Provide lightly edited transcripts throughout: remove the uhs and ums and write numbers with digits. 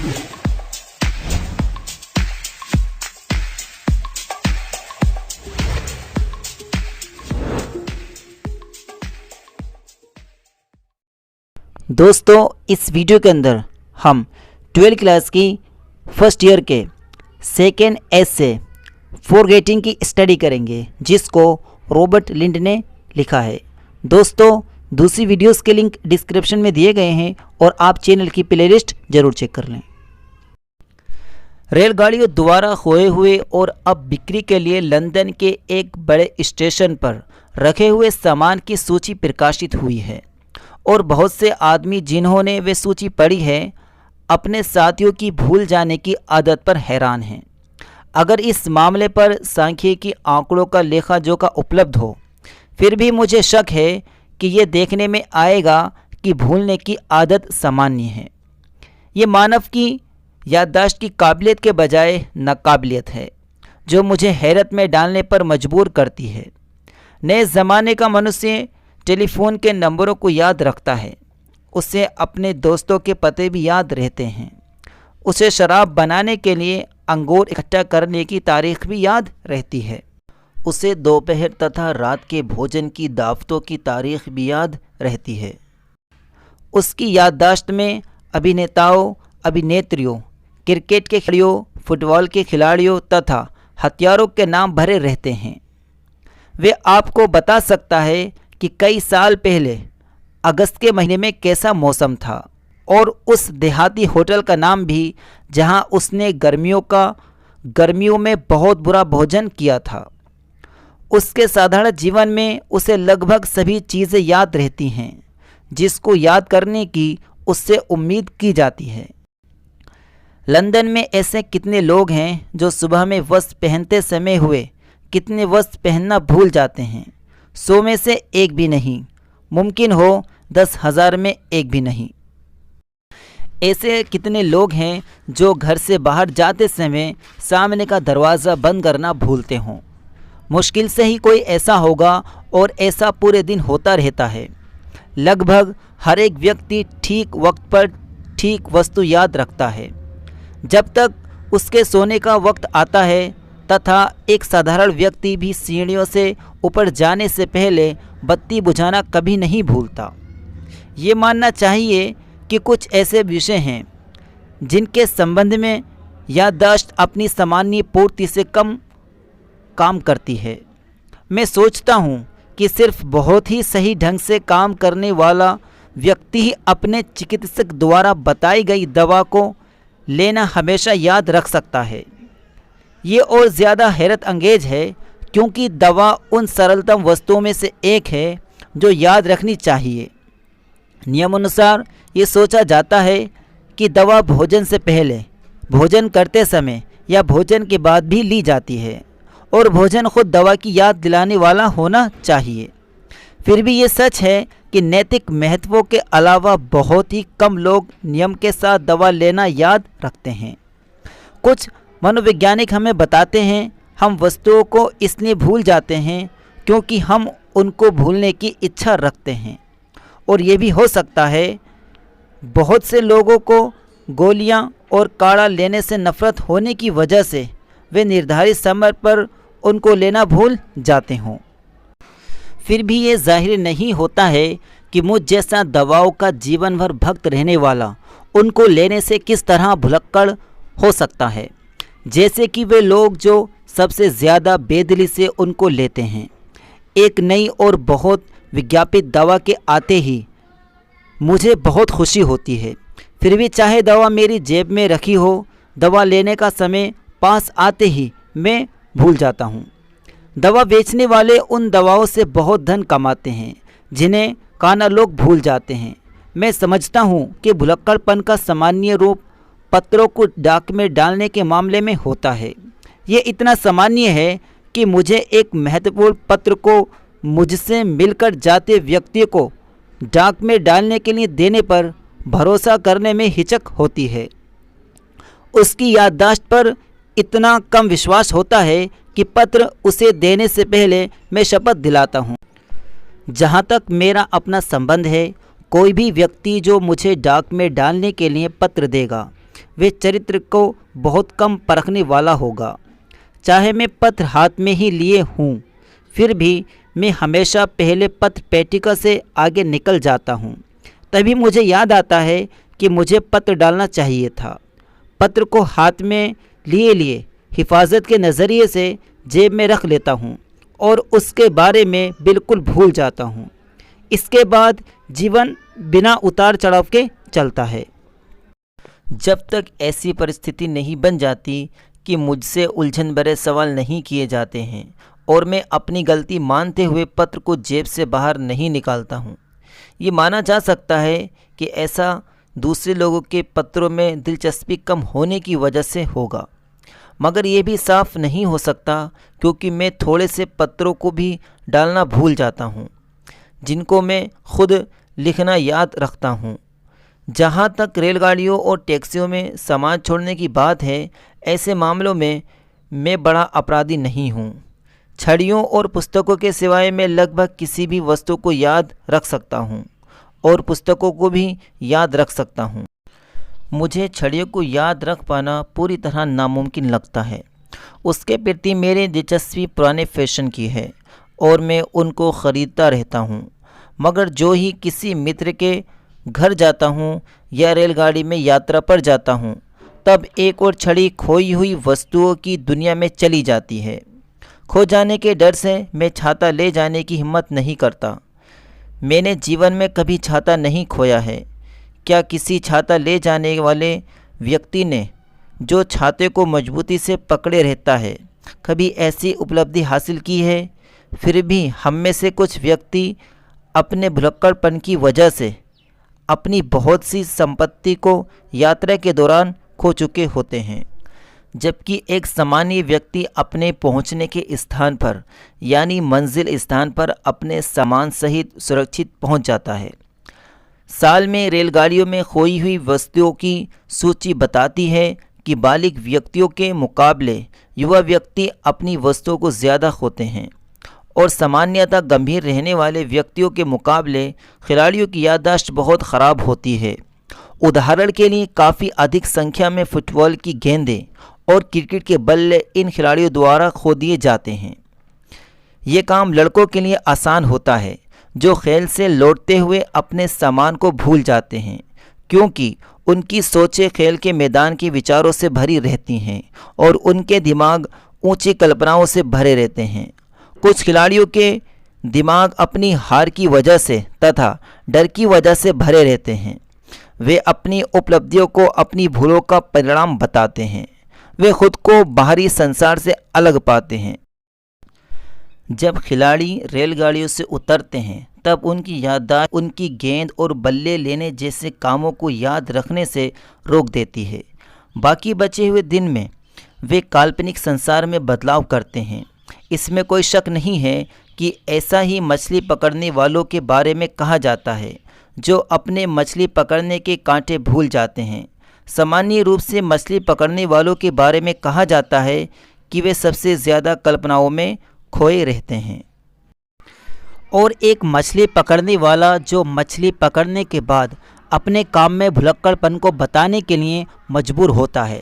दोस्तों, इस वीडियो के अंदर हम 12th क्लास की फर्स्ट ईयर के सेकेंड एसे फॉरगेटिंग की स्टडी करेंगे, जिसको रॉबर्ट लिंड ने लिखा है। दोस्तों, दूसरी वीडियोस के लिंक डिस्क्रिप्शन में दिए गए हैं और आप चैनल की प्लेलिस्ट जरूर चेक कर लें। रेलगाड़ियों द्वारा खोए हुए और अब बिक्री के लिए लंदन के एक बड़े स्टेशन पर रखे हुए सामान की सूची प्रकाशित हुई है और बहुत से आदमी जिन्होंने वे सूची पढ़ी है अपने साथियों की भूल जाने की आदत पर हैरान हैं। अगर इस मामले पर सांख्यिकी आंकड़ों का लेखा जोखा उपलब्ध हो, फिर भी मुझे शक है कि ये देखने में आएगा कि भूलने की आदत सामान्य है। ये मानव की याददाश्त की काबिलियत के बजाय नाकाबिलियत है, जो मुझे हैरत में डालने पर मजबूर करती है। नए ज़माने का मनुष्य टेलीफोन के नंबरों को याद रखता है, उसे अपने दोस्तों के पते भी याद रहते हैं, उसे शराब बनाने के लिए अंगूर इकट्ठा करने की तारीख भी याद रहती है, उसे दोपहर तथा रात के भोजन की दावतों की तारीख भी याद रहती है। उसकी याददाश्त में अभिनेताओं, अभिनेत्रियों, क्रिकेट के खिलाड़ियों, फुटबॉल के खिलाड़ियों तथा हथियारों के नाम भरे रहते हैं। वे आपको बता सकता है कि कई साल पहले अगस्त के महीने में कैसा मौसम था और उस देहाती होटल का नाम भी जहां उसने गर्मियों में बहुत बुरा भोजन किया था। उसके साधारण जीवन में उसे लगभग सभी चीज़ें याद रहती हैं जिसको याद करने की उससे उम्मीद की जाती है। लंदन में ऐसे कितने लोग हैं जो सुबह में वस्त्र पहनते समय हुए कितने वस्त्र पहनना भूल जाते हैं। 100 में से एक भी नहीं, मुमकिन हो 10,000 में एक भी नहीं। ऐसे कितने लोग हैं जो घर से बाहर जाते समय सामने का दरवाज़ा बंद करना भूलते हों। मुश्किल से ही कोई ऐसा होगा और ऐसा पूरे दिन होता रहता है। लगभग हर एक व्यक्ति ठीक वक्त पर ठीक वस्तु याद रखता है जब तक उसके सोने का वक्त आता है, तथा एक साधारण व्यक्ति भी सीढ़ियों से ऊपर जाने से पहले बत्ती बुझाना कभी नहीं भूलता। ये मानना चाहिए कि कुछ ऐसे विषय हैं जिनके संबंध में याददाश्त अपनी सामान्य पूर्ति से कम काम करती है। मैं सोचता हूँ कि सिर्फ बहुत ही सही ढंग से काम करने वाला व्यक्ति ही अपने चिकित्सक द्वारा बताई गई दवा को लेना हमेशा याद रख सकता है। ये और ज़्यादा हैरत अंगेज है क्योंकि दवा उन सरलतम वस्तुओं में से एक है जो याद रखनी चाहिए। नियमानुसार ये सोचा जाता है कि दवा भोजन से पहले, भोजन करते समय या भोजन के बाद भी ली जाती है और भोजन खुद दवा की याद दिलाने वाला होना चाहिए। फिर भी ये सच है कि नैतिक महत्वों के अलावा बहुत ही कम लोग नियम के साथ दवा लेना याद रखते हैं। कुछ मनोवैज्ञानिक हमें बताते हैं हम वस्तुओं को इसलिए भूल जाते हैं क्योंकि हम उनको भूलने की इच्छा रखते हैं। और ये भी हो सकता है बहुत से लोगों को गोलियां और काढ़ा लेने से नफरत होने की वजह से वे निर्धारित समय पर उनको लेना भूल जाते हों। फिर भी ये जाहिर नहीं होता है कि मुझ जैसा दवाओं का जीवन भर भक्त रहने वाला उनको लेने से किस तरह भुलक्कड़ हो सकता है, जैसे कि वे लोग जो सबसे ज़्यादा बेदिली से उनको लेते हैं। एक नई और बहुत विज्ञापित दवा के आते ही मुझे बहुत खुशी होती है। फिर भी चाहे दवा मेरी जेब में रखी हो, दवा लेने का समय पास आते ही मैं भूल जाता हूँ। दवा बेचने वाले उन दवाओं से बहुत धन कमाते हैं जिन्हें काना लोग भूल जाते हैं। मैं समझता हूँ कि भुलक्कड़पन का सामान्य रूप पत्रों को डाक में डालने के मामले में होता है। ये इतना सामान्य है कि मुझे एक महत्वपूर्ण पत्र को मुझसे मिलकर जाते व्यक्ति को डाक में डालने के लिए देने पर भरोसा करने में हिचक होती है। उसकी याददाश्त पर इतना कम विश्वास होता है कि पत्र उसे देने से पहले मैं शपथ दिलाता हूँ। जहाँ तक मेरा अपना संबंध है, कोई भी व्यक्ति जो मुझे डाक में डालने के लिए पत्र देगा वे चरित्र को बहुत कम परखने वाला होगा। चाहे मैं पत्र हाथ में ही लिए हूँ, फिर भी मैं हमेशा पहले पत्र पेटिका से आगे निकल जाता हूँ। तभी मुझे याद आता है कि मुझे पत्र डालना चाहिए था। पत्र को हाथ में लिए लिए हिफाजत के नज़रिए से जेब में रख लेता हूँ और उसके बारे में बिल्कुल भूल जाता हूँ। इसके बाद जीवन बिना उतार चढ़ाव के चलता है। जब तक ऐसी परिस्थिति नहीं बन जाती कि मुझसे उलझन भरे सवाल नहीं किए जाते हैं और मैं अपनी गलती मानते हुए पत्र को जेब से बाहर नहीं निकालता हूँ। ये माना जा सकता है कि ऐसा दूसरे लोगों के पत्रों में दिलचस्पी कम होने की वजह से होगा, मगर ये भी साफ नहीं हो सकता क्योंकि मैं थोड़े से पत्रों को भी डालना भूल जाता हूँ जिनको मैं खुद लिखना याद रखता हूँ। जहाँ तक रेलगाड़ियों और टैक्सियों में सामान छोड़ने की बात है, ऐसे मामलों में मैं बड़ा अपराधी नहीं हूँ। छड़ियों और पुस्तकों के सिवाय मैं लगभग किसी भी वस्तु को याद रख सकता हूँ और पुस्तकों को भी याद रख सकता हूँ। मुझे छड़ियों को याद रख पाना पूरी तरह नामुमकिन लगता है। उसके प्रति मेरी दिलचस्पी पुराने फैशन की है और मैं उनको ख़रीदता रहता हूँ। मगर जो ही किसी मित्र के घर जाता हूँ या रेलगाड़ी में यात्रा पर जाता हूँ, तब एक और छड़ी खोई हुई वस्तुओं की दुनिया में चली जाती है। खो जाने के डर से मैं छाता ले जाने की हिम्मत नहीं करता। मैंने जीवन में कभी छाता नहीं खोया है। क्या किसी छाता ले जाने वाले व्यक्ति ने, जो छाते को मजबूती से पकड़े रहता है, कभी ऐसी उपलब्धि हासिल की है? फिर भी हम में से कुछ व्यक्ति अपने भुलक्कड़पन की वजह से अपनी बहुत सी संपत्ति को यात्रा के दौरान खो चुके होते हैं, जबकि एक सामान्य व्यक्ति अपने पहुंचने के स्थान पर यानी मंजिल स्थान पर अपने सामान सहित सुरक्षित पहुंच जाता है। साल में रेलगाड़ियों में खोई हुई वस्तुओं की सूची बताती है कि बालिग व्यक्तियों के मुकाबले युवा व्यक्ति अपनी वस्तुओं को ज़्यादा खोते हैं और सामान्यतः गंभीर रहने वाले व्यक्तियों के मुकाबले खिलाड़ियों की याददाश्त बहुत ख़राब होती है। उदाहरण के लिए काफ़ी अधिक संख्या में फुटबॉल की गेंदें और क्रिकेट के बल्ले इन खिलाड़ियों द्वारा खो दिए जाते हैं। ये काम लड़कों के लिए आसान होता है जो खेल से लौटते हुए अपने सामान को भूल जाते हैं, क्योंकि उनकी सोचें खेल के मैदान के विचारों से भरी रहती हैं और उनके दिमाग ऊंची कल्पनाओं से भरे रहते हैं। कुछ खिलाड़ियों के दिमाग अपनी हार की वजह से तथा डर की वजह से भरे रहते हैं। वे अपनी उपलब्धियों को अपनी भूलों का परिणाम बताते हैं। वे खुद को बाहरी संसार से अलग पाते हैं। जब खिलाड़ी रेलगाड़ियों से उतरते हैं तब उनकी याददाश्त उनकी गेंद और बल्ले लेने जैसे कामों को याद रखने से रोक देती है। बाकी बचे हुए दिन में वे काल्पनिक संसार में बदलाव करते हैं। इसमें कोई शक नहीं है कि ऐसा ही मछली पकड़ने वालों के बारे में कहा जाता है जो अपने मछली पकड़ने के कांटे भूल जाते हैं। सामान्य रूप से मछली पकड़ने वालों के बारे में कहा जाता है कि वे सबसे ज़्यादा कल्पनाओं में खोए रहते हैं। और एक मछली पकड़ने वाला जो मछली पकड़ने के बाद अपने काम में भुलक्कड़पन को बताने के लिए मजबूर होता है,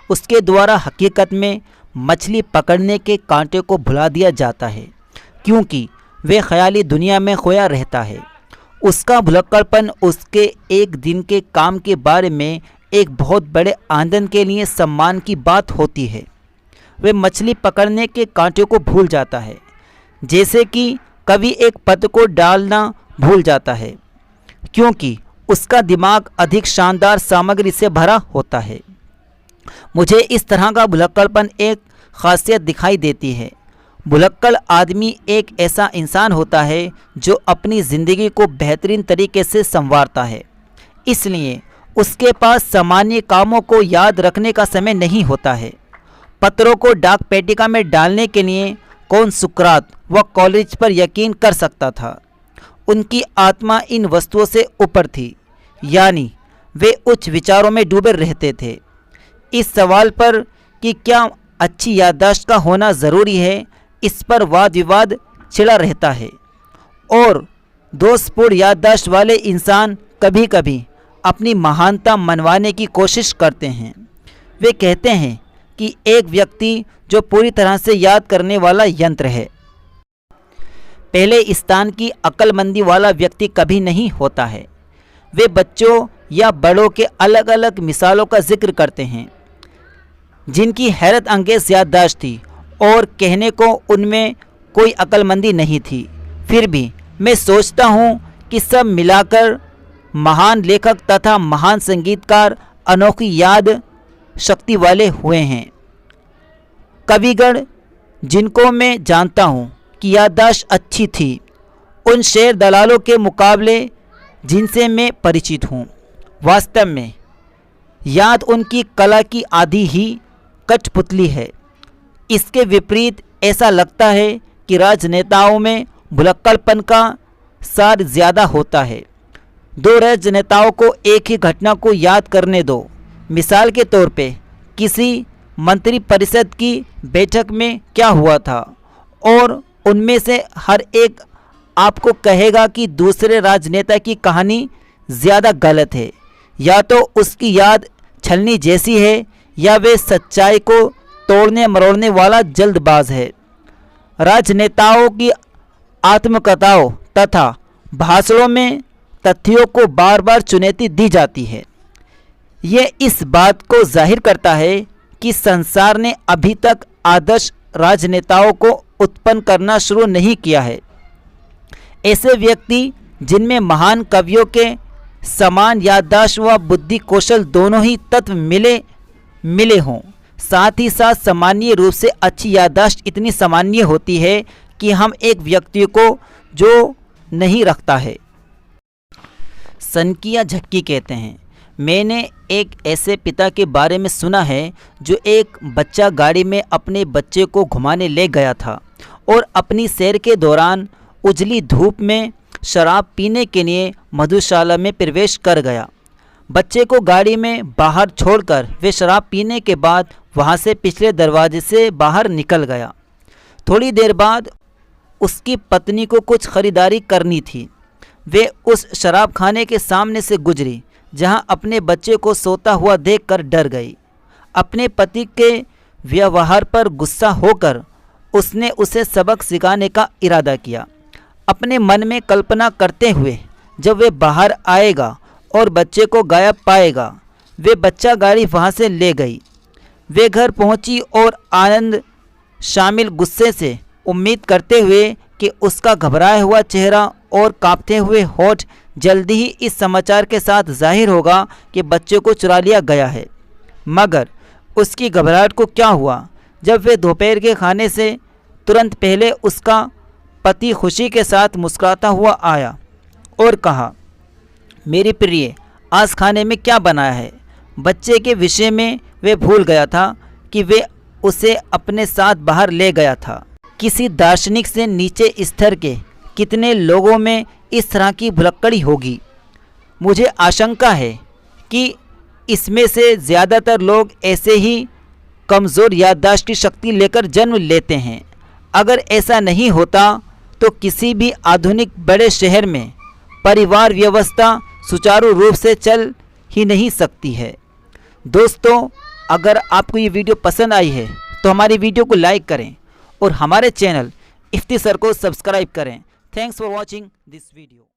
उसके द्वारा हकीकत में मछली पकड़ने के कांटे को भुला दिया जाता है, क्योंकि वे ख्याली दुनिया में खोया रहता है। उसका भुलक्कड़पन उसके एक दिन के काम के बारे में एक बहुत बड़े आनंद के लिए सम्मान की बात होती है। वे मछली पकड़ने के कांटे को भूल जाता है, जैसे कि कभी एक पत्थर को डालना भूल जाता है, क्योंकि उसका दिमाग अधिक शानदार सामग्री से भरा होता है। मुझे इस तरह का भुलक्कड़पन एक खासियत दिखाई देती है। भुलक्कड़ आदमी एक ऐसा इंसान होता है जो अपनी ज़िंदगी को बेहतरीन तरीके से संवारता है, इसलिए उसके पास सामान्य कामों को याद रखने का समय नहीं होता है। पत्रों को डाक पेटिका में डालने के लिए कौन सुकरात व कॉलेज पर यकीन कर सकता था? उनकी आत्मा इन वस्तुओं से ऊपर थी, यानी वे उच्च विचारों में डूबे रहते थे। इस सवाल पर कि क्या अच्छी याददाश्त का होना ज़रूरी है, इस पर वाद विवाद छिड़ा रहता है और दोषपूर्ण याददाश्त वाले इंसान कभी कभी अपनी महानता मनवाने की कोशिश करते हैं। वे कहते हैं कि एक व्यक्ति जो पूरी तरह से याद करने वाला यंत्र है। पहले स्थान की अक्लमंदी वाला व्यक्ति कभी नहीं होता है। वे बच्चों या बड़ों के अलग अलग मिसालों का जिक्र करते हैं जिनकी हैरत अंगेज याददाश्त थी और कहने को उनमें कोई अक्लमंदी नहीं थी। फिर भी मैं सोचता हूँ कि सब मिलाकर महान लेखक तथा महान संगीतकार अनोखी याद शक्ति वाले हुए हैं। कविगण जिनको मैं जानता हूँ कि याददाश्त अच्छी थी, उन शेर दलालों के मुकाबले जिनसे मैं परिचित हूँ, वास्तव में याद उनकी कला की आधी ही कठपुतली है। इसके विपरीत ऐसा लगता है कि राजनेताओं में भुलक्कड़पन का सार ज़्यादा होता है। दो राजनेताओं को एक ही घटना को याद करने दो। मिसाल के तौर पे किसी मंत्री परिषद की बैठक में क्या हुआ था और उनमें से हर एक आपको कहेगा कि दूसरे राजनेता की कहानी ज़्यादा गलत है। या तो उसकी याद छलनी जैसी है या वे सच्चाई को तोड़ने मरोड़ने वाला जल्दबाज है। राजनेताओं की आत्मकथाओं तथा भाषणों में तथ्यों को बार बार चुनौती दी जाती है। ये इस बात को जाहिर करता है कि संसार ने अभी तक आदर्श राजनेताओं को उत्पन्न करना शुरू नहीं किया है। ऐसे व्यक्ति जिनमें महान कवियों के समान याददाश्त व बुद्धि कौशल दोनों ही तत्व मिले हों। साथ ही साथ सामान्य रूप से अच्छी याददाश्त इतनी सामान्य होती है कि हम एक व्यक्ति को जो नहीं रखता है सनकिया झटकी कहते हैं। मैंने एक ऐसे पिता के बारे में सुना है जो एक बच्चा गाड़ी में अपने बच्चे को घुमाने ले गया था और अपनी सैर के दौरान उजली धूप में शराब पीने के लिए मधुशाला में प्रवेश कर गया। बच्चे को गाड़ी में बाहर छोड़कर वे शराब पीने के बाद वहां से पिछले दरवाजे से बाहर निकल गया। थोड़ी देर बाद उसकी पत्नी को कुछ खरीदारी करनी थी। वे उस शराब खाने के सामने से गुजरी जहां अपने बच्चे को सोता हुआ देखकर डर गई। अपने पति के व्यवहार पर गुस्सा होकर उसने उसे सबक सिखाने का इरादा किया। अपने मन में कल्पना करते हुए जब वे बाहर आएगा और बच्चे को गायब पाएगा, वे बच्चा गाड़ी वहां से ले गई। वे घर पहुंची और आनंद शामिल गुस्से से उम्मीद करते हुए कि उसका घबराया हुआ चेहरा और कांपते हुए होठ जल्दी ही इस समाचार के साथ जाहिर होगा कि बच्चे को चुरा लिया गया है। मगर उसकी घबराहट को क्या हुआ जब वे दोपहर के खाने से तुरंत पहले उसका पति खुशी के साथ मुस्कुराता हुआ आया और कहा, मेरी प्रिय, आज खाने में क्या बनाया है। बच्चे के विषय में वे भूल गया था कि वे उसे अपने साथ बाहर ले गया था। किसी दार्शनिक से नीचे स्तर के कितने लोगों में इस तरह की भुलक्कड़ी होगी। मुझे आशंका है कि इसमें से ज़्यादातर लोग ऐसे ही कमज़ोर याददाश्त की शक्ति लेकर जन्म लेते हैं। अगर ऐसा नहीं होता तो किसी भी आधुनिक बड़े शहर में परिवार व्यवस्था सुचारू रूप से चल ही नहीं सकती है। दोस्तों, अगर आपको ये वीडियो पसंद आई है तो हमारी वीडियो को लाइक करें और हमारे चैनल इफ्ती सर को सब्सक्राइब करें। Thanks for watching this video.